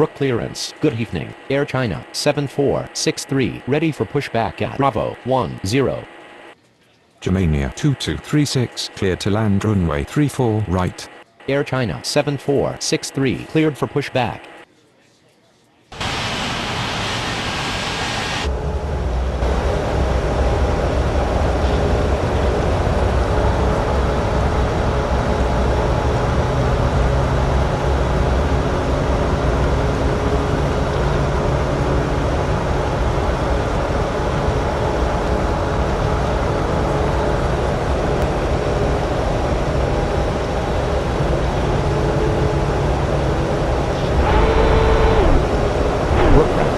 Brook clearance. Good evening. Air China 7463 ready for pushback at Bravo 10. Germania 2236 cleared to land runway 34 right. Air China 7463 cleared for pushback.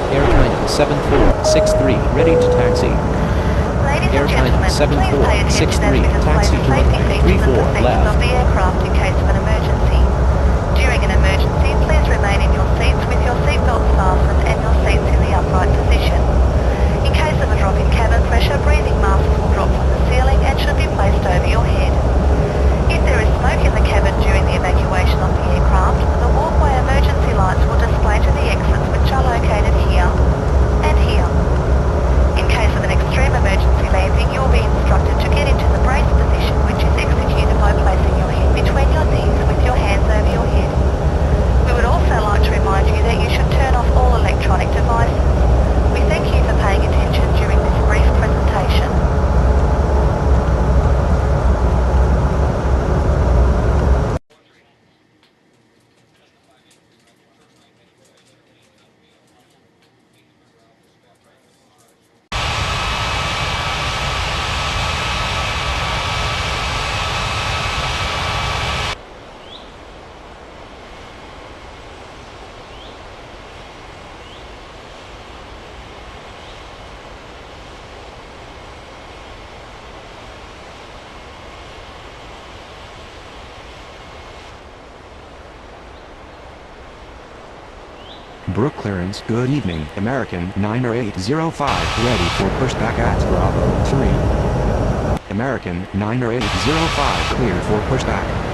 Air China 7463 ready to taxi. Ladies Air and China gentlemen, please pay attention 7463 as we taxi display to the safety runway features 34 and procedures left. of the aircraft in case of an emergency. During an emergency, please remain in your seats with your seatbelts fastened and your seats in the upright position. In case of a drop in cabin pressure, breathing masks will drop from the ceiling and should be placed over your head. If there is smoke in the cabin during the evacuation of the aircraft, the walkway emergency lights will display to the exits, which are located here and here. In case of an extreme emergency landing, you will be instructed to get into the brace position, which is executed by placing your head between your knees with your hands over your head. We would also like to remind you that you should turn off all electronic devices. We thank you for paying attention during this brief presentation. Brook clearance. Good evening. American 90805 ready for pushback at Bravo 3. American 90805 cleared for pushback.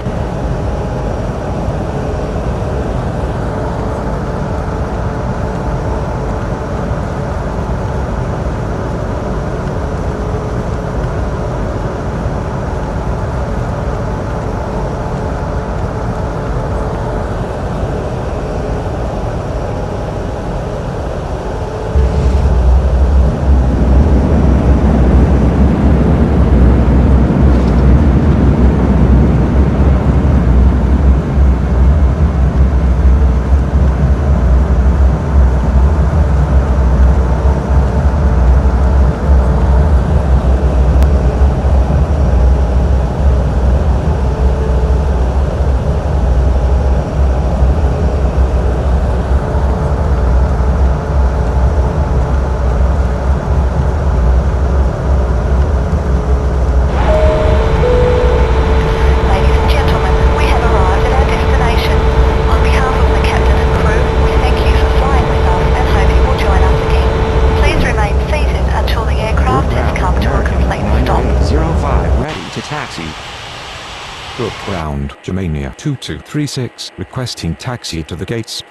Brook ground. Germania 2236 requesting taxi to the gates.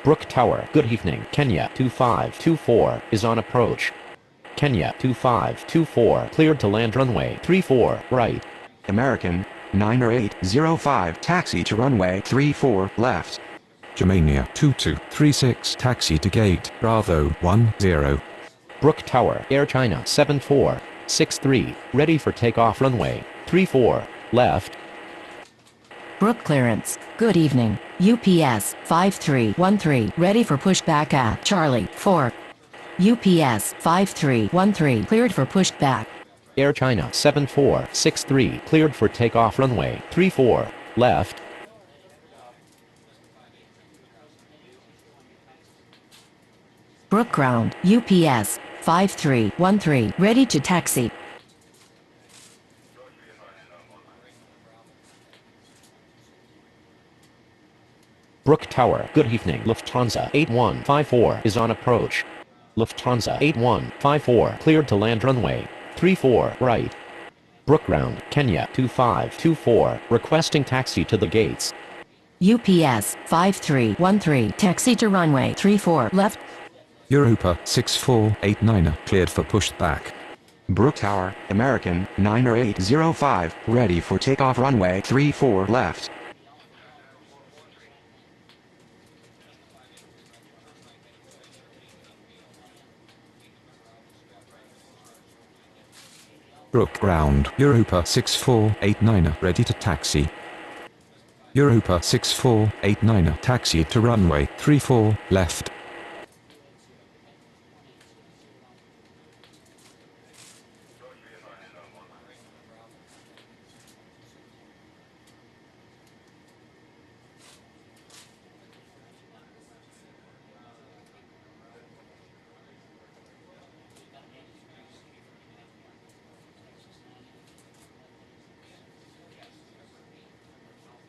Brook Tower. Good evening. Kenya 2524 is on approach. Kenya 2524 cleared to land runway 34 right. American 90805 taxi to runway 34 left. Germania 2236 taxi to gate Bravo 10. Brook Tower. Air China 7463 ready for takeoff runway 34 left. Brook clearance. Good evening. UPS 5313 ready for pushback at Charlie 4. UPS 5313 cleared for pushback. Air China 7463 cleared for takeoff runway 34 left. Brook ground. UPS 5313 ready to taxi. Brook Tower. Good evening. Lufthansa 8154 is on approach. Lufthansa 8154 cleared to land runway 34 right. Brook ground. Kenya 2524 requesting taxi to the gates. UPS 5313 taxi to runway 34 left. Europa 6489 cleared for pushback. Brook Tower, American 9805, ready for takeoff runway 34 left. Brook ground, Europa 6489 ready to taxi. Europa 6489 taxi to runway 34 left.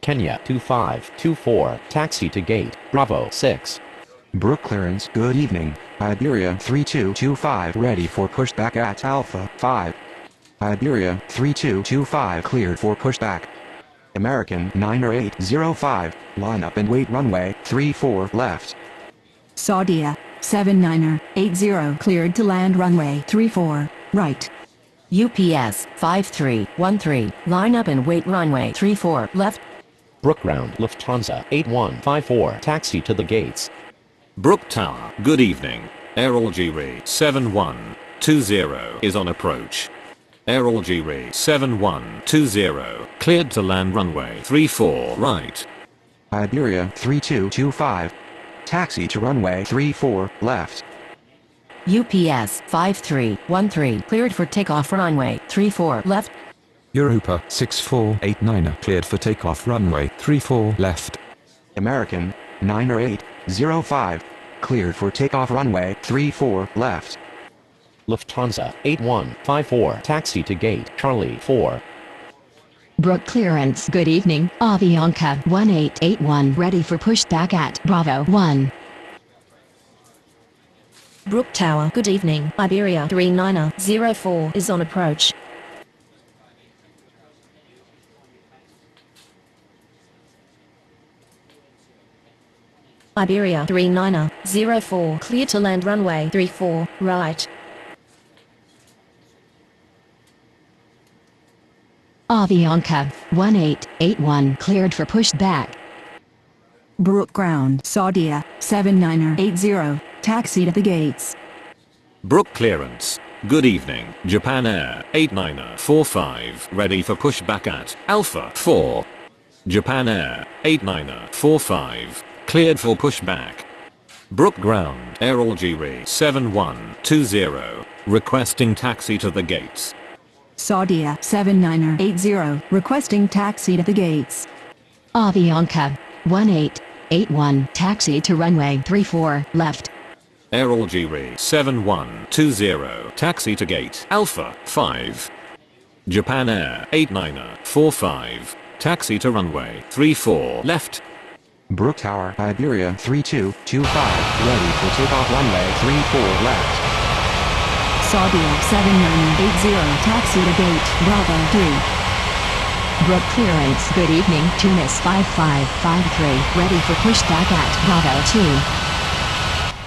Kenya 2524, taxi to gate, Bravo 6. Brook clearance, good evening. Iberia 3225, ready for pushback at Alpha 5. Iberia 3225, cleared for pushback. American 9805, line up and wait runway 34 left. Saudia 7980 cleared to land runway 34 right. UPS 5313 line up and wait runway 34 left. Brook ground, Lufthansa 8154, taxi to the gates. Brook Tower, good evening. Air Algeria 7120 is on approach. Air Algeria 7120, cleared to land runway 34 right. Iberia 3225, taxi to runway 34 left. UPS 5313 cleared for takeoff runway 34 left. Europa 6489 cleared for takeoff runway 34 left. American 9805, cleared for takeoff runway 34 left. Lufthansa 8154, taxi to gate, Charlie 4. Brook clearance, good evening. Avianca 1881 ready for pushback at Bravo 1. Brook Tower, good evening. Iberia 3904 is on approach. Iberia 3904, clear to land runway 34 right. Avianca 1881 cleared for pushback. Brook ground, Saudia 7980 taxi to the gates. Brook clearance, good evening. Japan Air 8945 ready for pushback at Alpha 4. Japan Air 8945 cleared for pushback. Brook ground, Air Algeria 7120 requesting taxi to the gates. Saudia 7980 requesting taxi to the gates. Avianca 1881 taxi to runway 34 left. Air Algeria 7120 taxi to gate Alpha 5. Japan Air 8945 taxi to runway 34 left. Brook Tower, Iberia 3225, ready for takeoff runway 34 left. Saudia 7980 taxi to gate, Bravo 3. Brook clearance, good evening. Tunis 5553 ready for pushback at Bravo 2.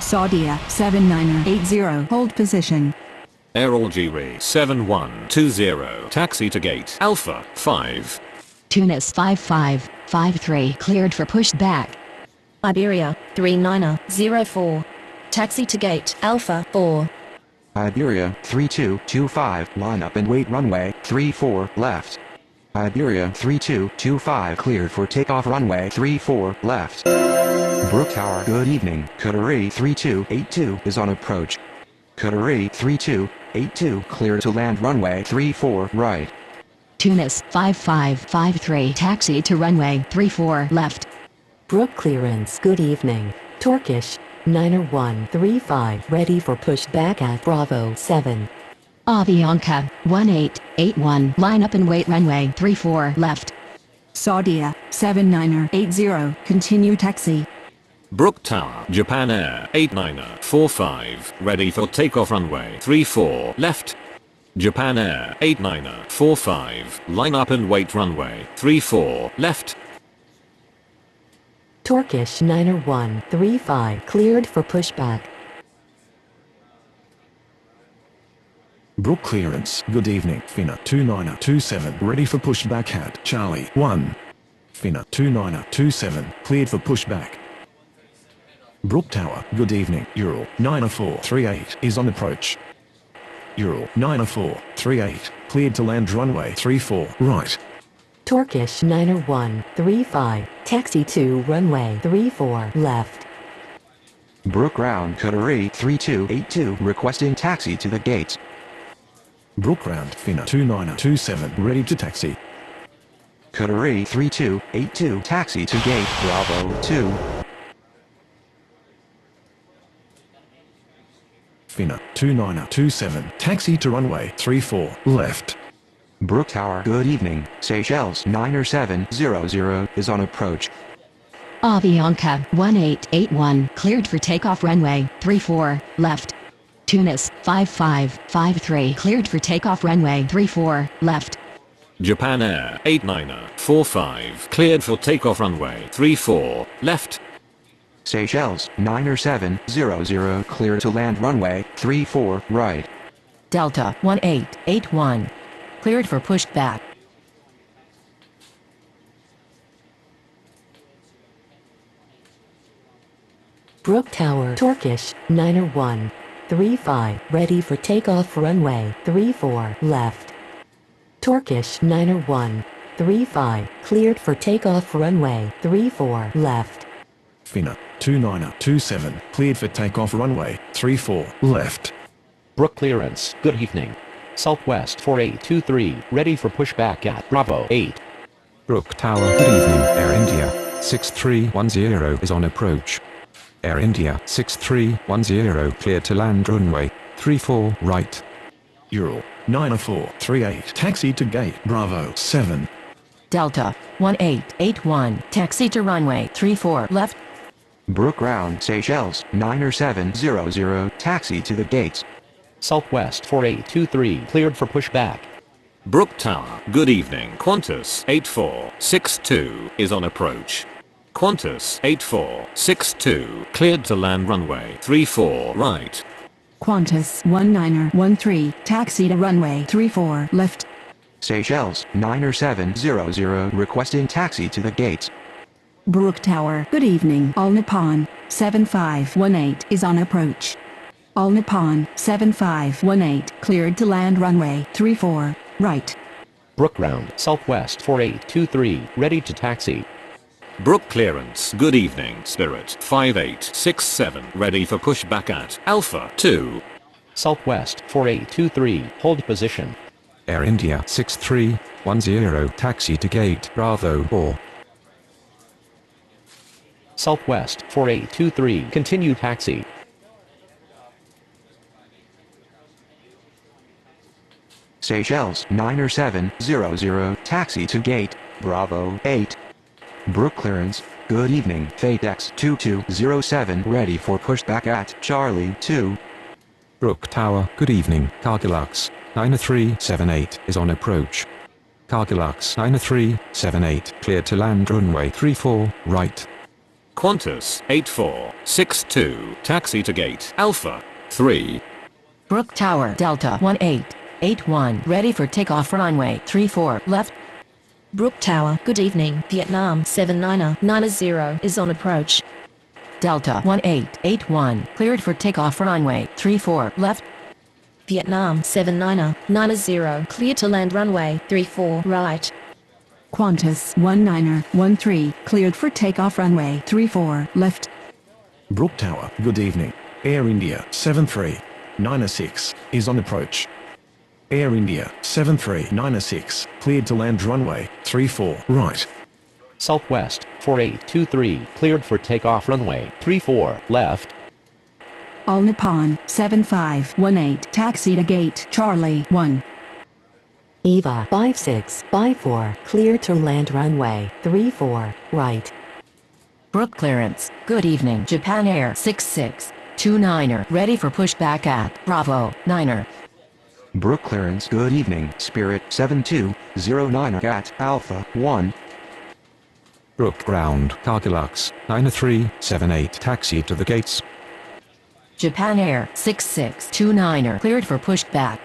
Saudia 7980 hold position. Air Algeria 7120 taxi to gate Alpha 5. Tunis 5553 cleared for pushback. Iberia 3904, taxi to gate Alpha 4. Iberia 3225, line up and wait runway 34 left. Iberia 3225, cleared for takeoff runway 34 left. Brook Tower, good evening. Qatari 3282 is on approach. Qatari 3282, clear to land runway 34 right. Tunis 5553 taxi to runway 34 left. Brook clearance, good evening. Turkish 90135 ready for pushback at Bravo 7. Avianca 1881 line up and wait runway 34 left. Saudia 7980 continue taxi. Brook Tower, Japan Air 8945 ready for takeoff runway 34 left. Japan Air 8945 line up and wait runway 34 left. Turkish Niner 135 cleared for pushback. Brook clearance. Good evening. Finna 2927 ready for pushback at Charlie 1. Finna 2927 cleared for pushback. Brook Tower. Good evening. Ural 9438 is on approach. Ural 9438 cleared to land runway 34 right. Turkish Niner 135 taxi to runway 34 left. Brook Ground Qatari 3282 requesting taxi to the gates. Brook Ground. Finna 2927 ready to taxi. Qatari 3282 taxi to gate Bravo 2. Finna 2927 taxi to runway 34 left. Brook Tower. Good evening. Seychelles 9700 is on approach. Avianca 1881 cleared for takeoff runway 34 left. Tunis 5553 cleared for takeoff runway 34 left. Japan Air 8945 cleared for takeoff runway 34 left. Seychelles 9700 clear to land runway 34 right. Delta 1881 cleared for pushback. Brook Tower. Turkish Niner 135 ready for takeoff runway 34 left. Turkish Niner 135 cleared for takeoff runway 34 left. Finna 2927 cleared for takeoff runway 34 left. Brook clearance. Good evening. Southwest 4823 ready for pushback at Bravo 8. Brook Tower. Good evening. Air India 6310 is on approach. Air India 6310 cleared to land runway 34 right. Ural 9438 taxi to gate Bravo 7. Delta 1881 taxi to runway 34 left. Brook Ground. Seychelles 9700 taxi to the gates. Southwest 4823 cleared for pushback. Brook Tower. Good evening. Qantas 8462 is on approach. Qantas 8462 cleared to land runway 34 right. Qantas 1913 taxi to runway 34 left. Seychelles 9700 requesting taxi to the gates. Brook Tower. Good evening. All Nippon 7518 is on approach. All Nippon 7518 cleared to land runway 34 right. Brook Ground. Southwest 4823 ready to taxi. Brook clearance. Good evening. Spirit 5867 ready for pushback at Alpha 2. Southwest 4823 hold position. Air India 6310 taxi to gate Bravo 4. Southwest 4823 continue taxi. Seychelles 9700 taxi to gate Bravo 8. Brook clearance. Good evening. Fatex 2207 ready for pushback at Charlie 2. Brook Tower. Good evening. Cargilux 9378 is on approach. Cargilux 9378 cleared to land runway 34 right. Qantas 8462 taxi to gate Alpha 3. Brook Tower. Delta 1881 ready for takeoff runway 34 left. Brook Tower. Good evening. Vietnam 7990 is on approach. Delta 1881 cleared for takeoff runway 34 left. Vietnam 7990 clear to land runway 34 right. Qantas 1913 cleared for takeoff runway 34 left. Brook Tower. Good evening. Air India 7396 is on approach. Air India 7396 cleared to land runway 34 right. Southwest 4823 cleared for takeoff runway 34 left. All Nippon 7518 taxi to gate Charlie 1. EVA 5654 cleared to land runway 34 right. Brook clearance. Good evening. Japan Air 6629 ready for pushback at Bravo 9. Brook clearance. Good evening. Spirit 7209 at Alpha 1. Brook Ground, Cargilux, 9378 taxi to the gates. Japan Air 6629er cleared for pushback.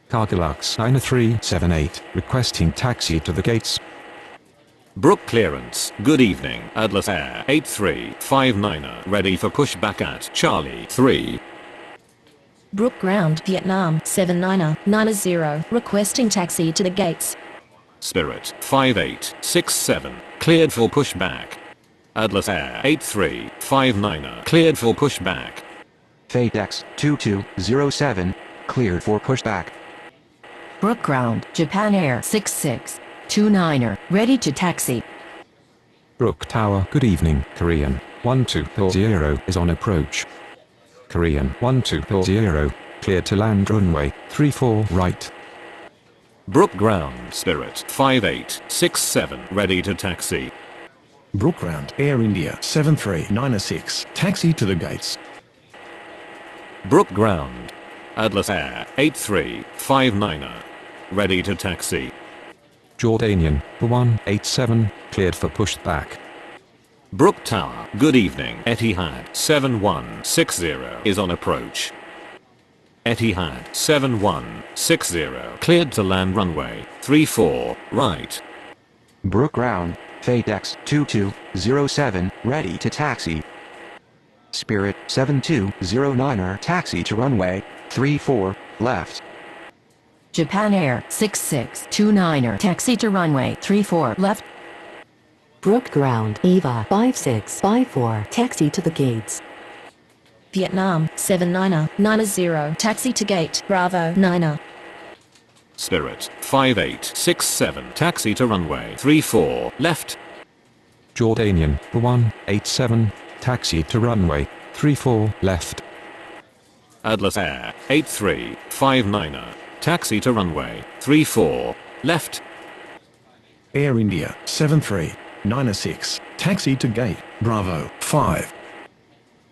Cargilux 9378 requesting taxi to the gates. Brook clearance, good evening, Atlas Air 8359er ready for pushback at Charlie 3. Brook Ground, Vietnam 79er 90 requesting taxi to the gates. Spirit 5867 cleared for pushback. Atlas Air 8359er cleared for pushback. Fatex 2207 cleared for pushback. Brook Ground, Japan Air 6629er ready to taxi. Brook Tower, good evening, Korean 1240 is on approach. Korean 1240 cleared to land runway 34 right. Brook Ground, Spirit 5867 ready to taxi. Brook Ground, Air India 7396, taxi to the gates. Brook Ground, Atlas Air 8359er ready to taxi. Jordanian 187 cleared for pushback. Brook Tower, good evening, Etihad 7160 is on approach. Etihad 7160 cleared to land runway 34 right. Brook Ground, Fatex 2207 ready to taxi. Spirit 7209er taxi to runway 34 left. Japan Air 6629er taxi to runway 34 left. Brook Ground, Eva 5654 taxi to the gates. Vietnam 79er 90 taxi to gate Bravo 9er. Spirit 5867 taxi to runway 34 left. Jordanian 187 taxi to runway 34 left. Atlas Air 8359er taxi to runway 34 left. Air India 7396, taxi to gate Bravo 5.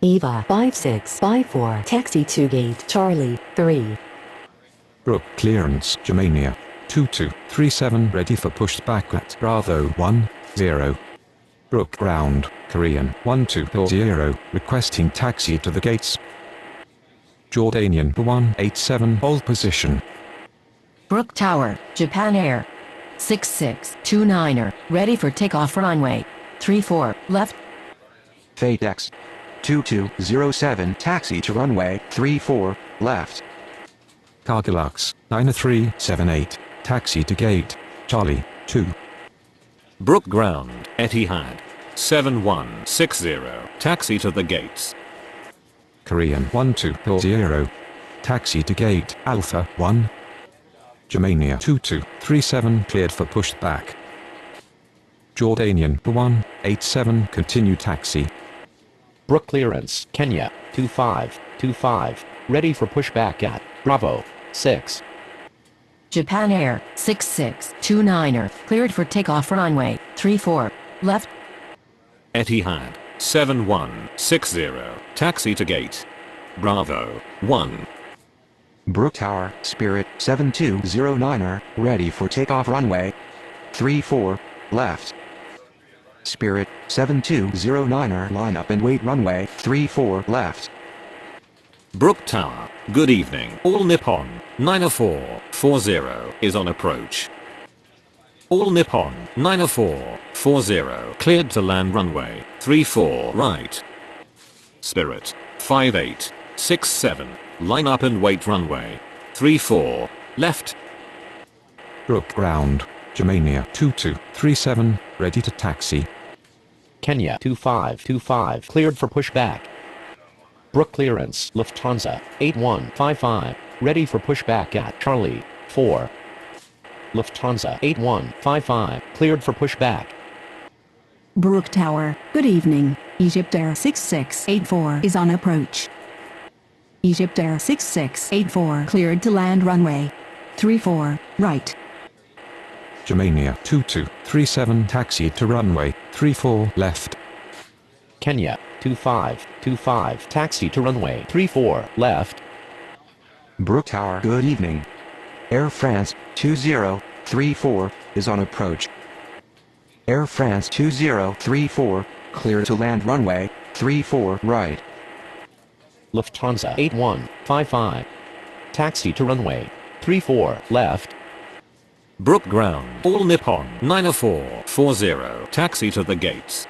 Eva 5654 taxi to gate Charlie 3. Brook clearance, Germania 2237 ready for pushback at Bravo 10. Brook Ground, Korean 1240 requesting taxi to the gates. Jordanian 187 hold position. Brook Tower, Japan Air 6629er ready for takeoff runway 34 left. Fatex 2207 taxi to runway 34 left. Cargilux 9378 taxi to gate Charlie 2. Brook Ground, Etihad 7160 taxi to the gates. Korean 1240 taxi to gate Alpha 1. Germania 2237 cleared for pushback. Jordanian 187 continue taxi. Brook clearance, Kenya 2525 ready for pushback at Bravo 6. Japan Air 6629er cleared for takeoff runway 34 left. Etihad 7160 taxi to gate Bravo 1. Brook Tower, Spirit 7209er ready for takeoff runway 34 left. Spirit 7209er line up and wait runway 34 left. Brook Tower, good evening, All Nippon 9440 is on approach. All Nippon 9440 cleared to land runway 34 right. Spirit 5867 line up and wait runway 34 left. Brook Ground, Germania 2237 ready to taxi. Kenya 2525 cleared for pushback. Brook clearance, Lufthansa 8155 ready for pushback at Charlie 4. Lufthansa 8155 cleared for pushback. Brook Tower, good evening, Egypt Air 6684 is on approach. Egypt Air 6684 cleared to land runway 34 right. Germania 2237 taxi to runway 34 left. Kenya 2525 taxi to runway 34 left. Brook Tower, good evening. Air France 2034 is on approach. Air France 2034, clear to land runway 34 right. Lufthansa 8155. Taxi to runway 34 left. Brook Ground, All Nippon 90440, taxi to the gates.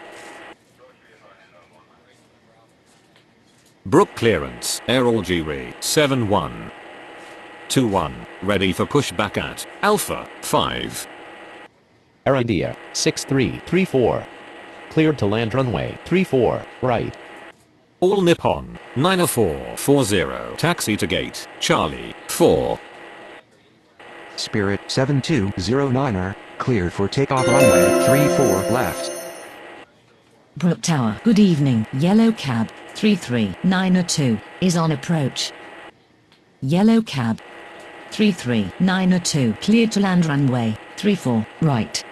Brook clearance, Air Algeria 7121, ready for pushback at Alpha 5. Air India 6334. Cleared to land runway 34 right. All Nippon 90440, taxi to gate Charlie 4. Spirit 7209er, cleared for takeoff runway 34 left. Brook Tower. Good evening. Yellow cab 33902 is on approach. Yellow cab 33902 cleared to land runway 34 right.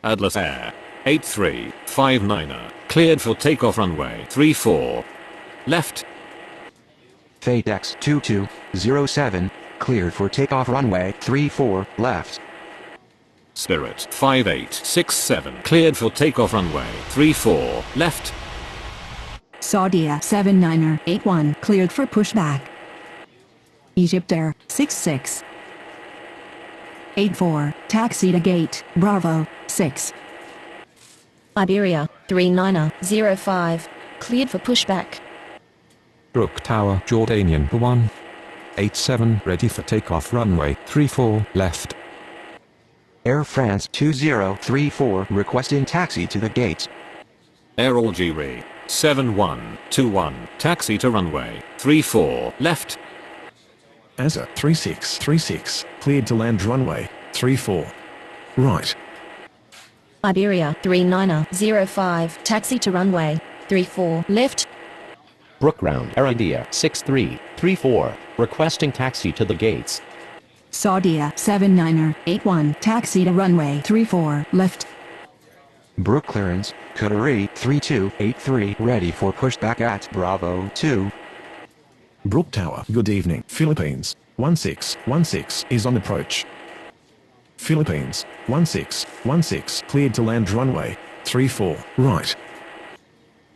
Atlas Air 8359er, cleared for takeoff runway 34 left. Fadex 2207, cleared for takeoff runway 34 left. Spirit 5867, cleared for takeoff runway 34 left. Saudia 79er81 cleared for pushback. Egypt Air 6684 taxi to gate Bravo 6. Iberia 3905, cleared for pushback. Brook Tower, Jordanian 187, ready for takeoff runway 34 left. Air France 2034 requesting taxi to the gates. Air Algeria 7121, taxi to runway 34 left. Asa 3636, cleared to land runway 34 right. Iberia 3905, taxi to runway 34 left. Brook Ground Air India 6334. Requesting taxi to the gates. Saudia 79er81 taxi to runway 34 left. Brook clearance, Qatari 3283 ready for pushback at Bravo 2. Brook Tower. Good evening. Philippines 1616 is on approach. Philippines 1616 cleared to land runway 34 right.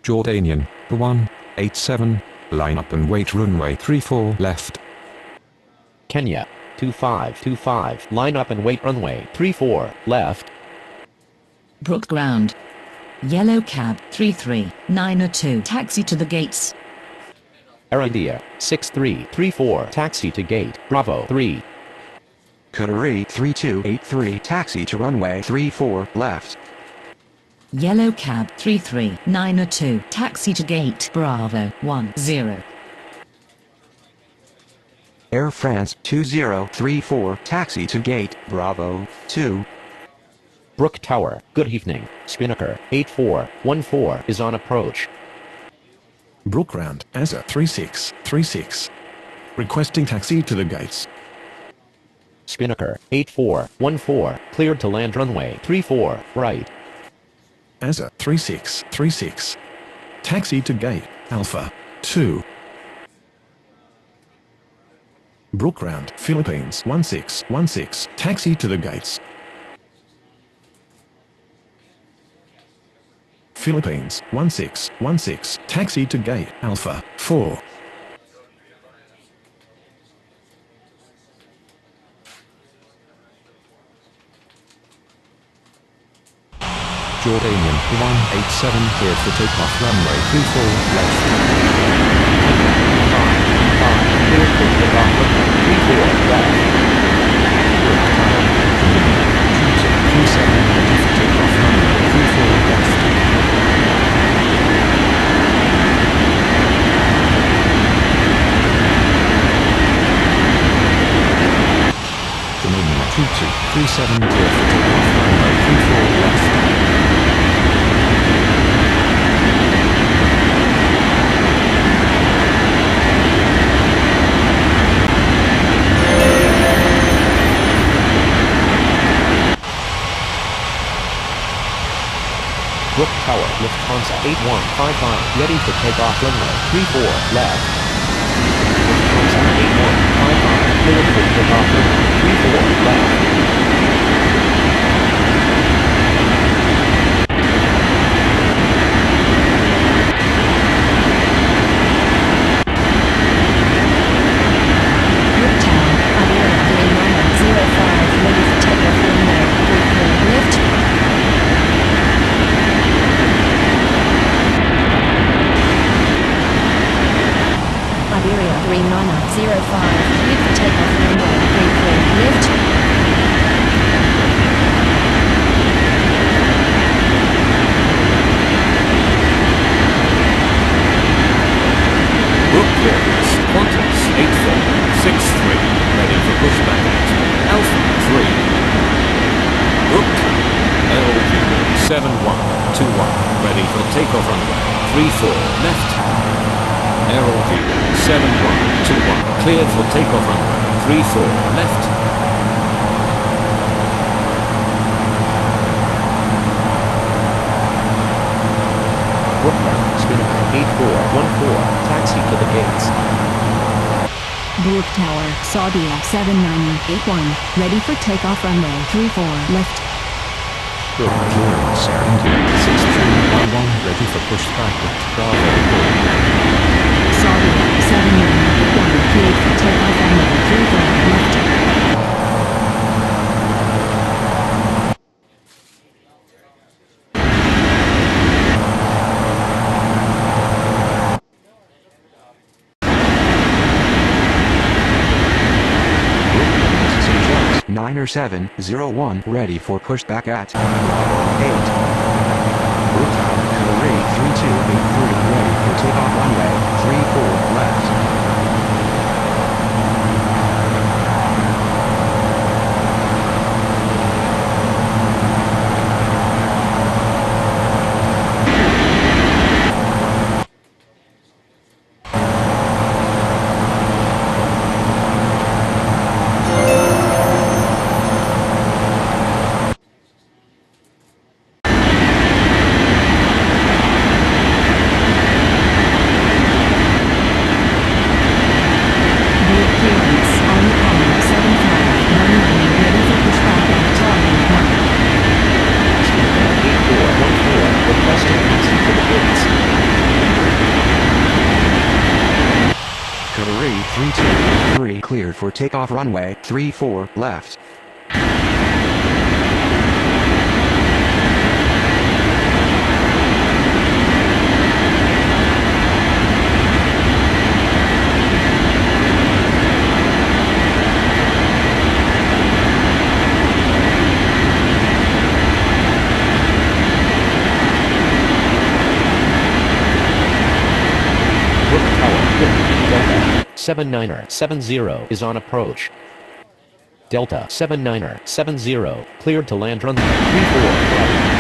Jordanian 187, line up and wait runway 34 left. Kenya 2525. Line up and wait runway 34 left. Brook Ground. Yellow cab 33902 taxi to the gates. Air India 6334. Taxi to gate Bravo 3. Qatari 3283 taxi to runway 34 left. Yellow cab 33902 taxi to gate Bravo 10. Air France 2034 taxi to gate Bravo 2. Brook Tower. Good evening. Spinnaker 8414 is on approach. Brook Ground, Asa 3636. Requesting taxi to the gates. Spinnaker 8414. Cleared to land runway 34 right. Asa 3636. Taxi to gate Alpha 2. Brook Ground, Philippines 1616. Taxi to the gates. Philippines 1616. Taxi to gate Alpha 4. Jordanian 187, cleared for takeoff runway 34 left. Cleared for takeoff runway 34 left. Brook Tower. 27, ready for takeoff runway 34 left. Romania 2237, cleared for takeoff runway 34 left. Brook Tower. Lufthansa 8155. Ready for takeoff runway 34 left. Lufthansa 8155. Cleared for takeoff runway 34 left. 3905, cleared for takeoff runway 34 left. Brook clearance, Qantas 8463, ready for pushback at Alpha 3. Brook, LG 7121, ready for takeoff runway 34 left. LG 7121, cleared for takeoff runway 34 left. Brooklyn, spinner 8414, taxi to the gates. Brook Tower, Saudia 79081, ready for takeoff runway 34 left. Brook clearance India 6311, ready for pushback at Bravo 4. Saudia 79081, cleared for takeoff runway 34 left. Niner 701, ready for pushback at 8. Brook Tower, Career 3283, ready for takeoff runway 34 left. Career 3283, cleared for takeoff runway 34 left. Brook Tower, Delta 7970 is on approach. Delta 7970, cleared to land runway 34 right.